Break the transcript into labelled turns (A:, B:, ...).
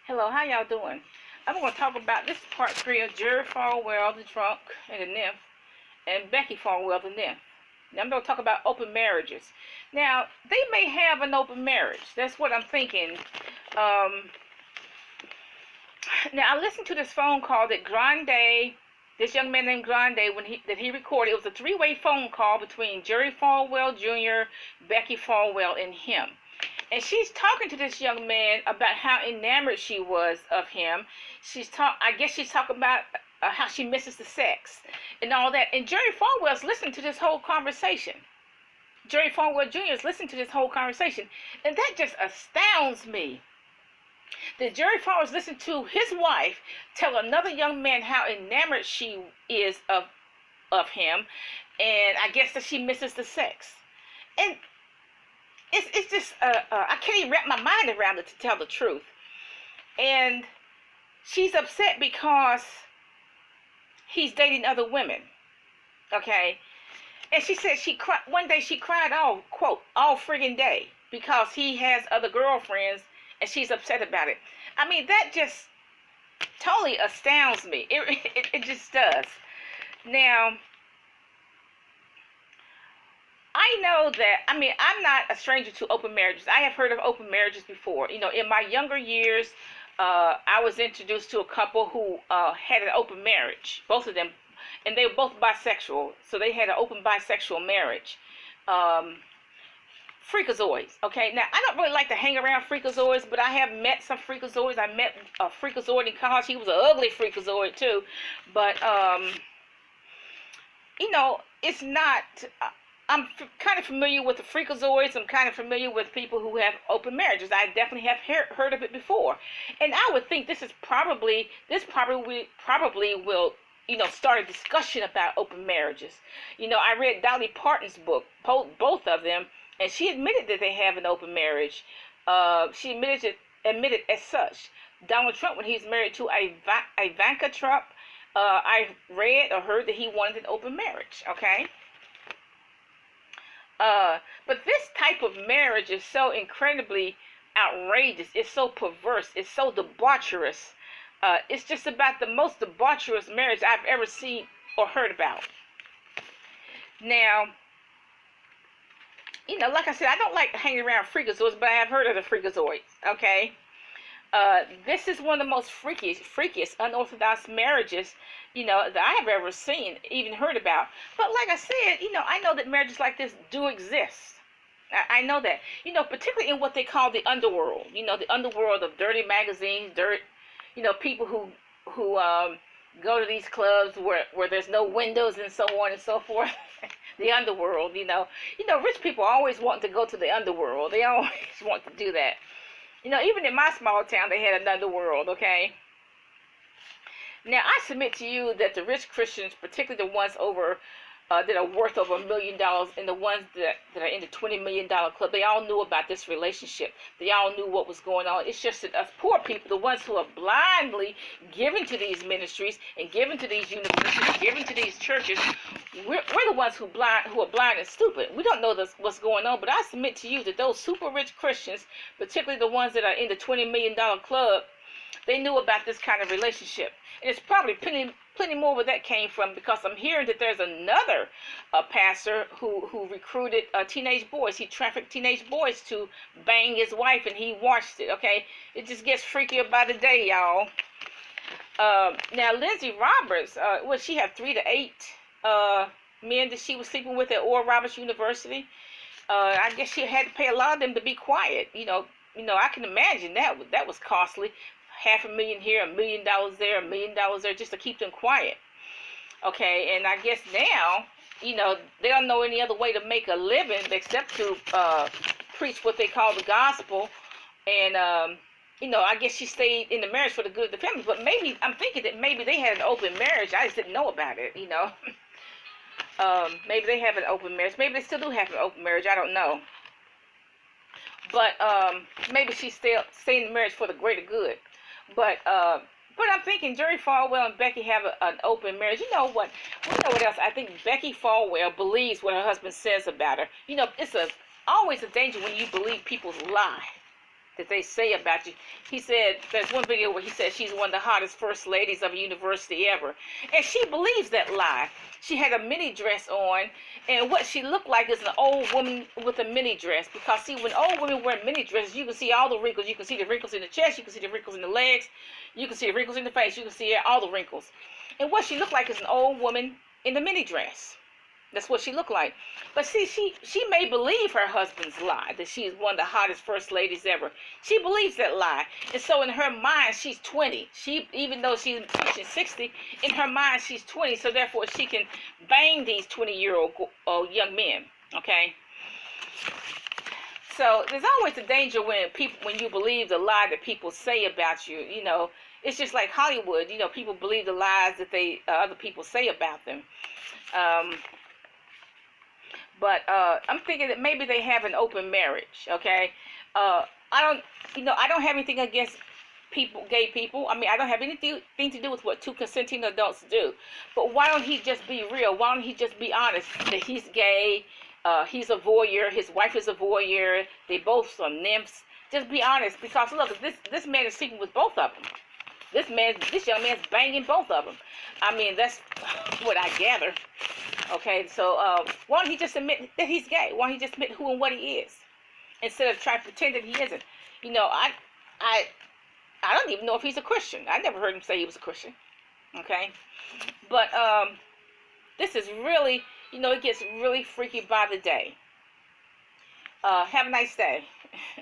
A: Hello, how y'all doing? I'm going to talk about this is part 3 of Jerry Falwell, the drunk, and the nymph, and Becki Falwell, the nymph. Now I'm going to talk about open marriages. Now, they may have an open marriage. That's what I'm thinking. Now, I listened to this phone call that this young man named Grande, that he recorded. It was a three-way phone call between Jerry Falwell Jr., Becki Falwell, and him. And she's talking to this young man about how enamored she was of him. I guess she's talking about how she misses the sex and all that. And Jerry Falwell's listening to this whole conversation. Jerry Falwell Jr. is listening to this whole conversation. And that just astounds me. That Jerry Falwell's listening to his wife tell another young man how enamored she is of him. And I guess that she misses the sex. And it's just, I can't even wrap my mind around it, to tell the truth. And she's upset because he's dating other women, okay? And she said one day she cried quote, all friggin' day because he has other girlfriends and she's upset about it. I mean, that just totally astounds me. It just does. Now, I know that, I'm not a stranger to open marriages. I have heard of open marriages before. You know, in my younger years, I was introduced to a couple who had an open marriage, both of them, and they were both bisexual, so they had an open bisexual marriage. Freakazoids, okay? Now, I don't really like to hang around freakazoids, but I have met some freakazoids. I met a freakazoid in college. He was an ugly freakazoid, too. But, you know, it's not... I'm kind of familiar with the freakazoids. I'm kind of familiar with people who have open marriages. I definitely have heard of it before. And I would think this probably will, you know, start a discussion about open marriages. You know, I read Dolly Parton's book, both of them, and she admitted that they have an open marriage. She admitted as such. Donald Trump, when he's married to Ivanka Trump, I read or heard that he wanted an open marriage, okay? But this type of marriage is so incredibly outrageous. It's so perverse. It's so debaucherous. It's just about the most debaucherous marriage I've ever seen or heard about. Now, you know, like I said, I don't like hanging around freakazoids, but I have heard of the freakazoids, okay? This is one of the most freakiest, unorthodox marriages, you know, that I have ever seen, even heard about. But like I said, you know, I know that marriages like this do exist. I know that, you know, particularly in what they call the underworld. You know, the underworld of dirty magazines, you know, people who go to these clubs where there's no windows and so on and so forth. The underworld, you know, rich people always want to go to the underworld. They always want to do that. You know, even in my small town, they had an underworld, okay? Now, I submit to you that the rich Christians, particularly the ones that are worth over $1 million, and the ones that are in the $20 million club, they all knew about this relationship. They all knew what was going on. It's just that us poor people, the ones who are blindly given to these ministries and given to these universities, given to these churches, we're the ones who are blind and stupid. We don't know what's going on, but I submit to you that those super rich Christians, particularly the ones that are in the $20 million club, they knew about this kind of relationship. And it's probably plenty more where that came from, because I'm hearing that there's another pastor who recruited teenage boys. He trafficked teenage boys to bang his wife, and he watched it, okay? It just gets freakier by the day, y'all. Now, Lindsay Roberts, she had 3 to 8 men that she was sleeping with at Oral Roberts University. I guess she had to pay a lot of them to be quiet. You know, I can imagine that was costly. $500,000 here, $1 million there, $1 million there, just to keep them quiet. Okay, and I guess now, you know, they don't know any other way to make a living except to preach what they call the gospel. And you know, I guess she stayed in the marriage for the good of the family. But maybe I'm thinking that maybe they had an open marriage. I just didn't know about it. You know, maybe they have an open marriage. Maybe they still do have an open marriage. I don't know. But maybe she stayed in the marriage for the greater good. But I'm thinking Jerry Falwell and Becki have an open marriage. You know what? You know what else? I think Becki Falwell believes what her husband says about her. You know, it's always a danger when you believe people's lie. that they say about you. He said, there's one video where he said she's one of the hottest first ladies of a university ever. And she believes that lie. She had a mini dress on, and what she looked like is an old woman with a mini dress. Because see, when old women wear mini dresses, you can see all the wrinkles. You can see the wrinkles in the chest, you can see the wrinkles in the legs, you can see the wrinkles in the face, you can see all the wrinkles. And what she looked like is an old woman in the mini dress. That's what she looked like. But see, she may believe her husband's lie, that she is one of the hottest first ladies ever. She believes that lie. And so in her mind, she's 20. Even though she's 60, in her mind, she's 20. So therefore, she can bang these 20-year-old young men, okay? So there's always a danger when you believe the lie that people say about you. You know, it's just like Hollywood. You know, people believe the lies that other people say about them. But I'm thinking that maybe they have an open marriage, okay? I don't have anything against gay people. I mean, I don't have anything to do with what two consenting adults do. But why don't he just be real? Why don't he just be honest that he's gay, he's a voyeur, his wife is a voyeur, they both are nymphs? Just be honest, because look, this man is sleeping with both of them. This young man's banging both of them. I mean, that's what I gather. Okay, so why don't he just admit that he's gay? Why don't he just admit who and what he is, instead of trying to pretend that he isn't? You know, I don't even know if he's a Christian. I never heard him say he was a Christian. Okay, but this is really, you know, it gets really freaky by the day. Have a nice day.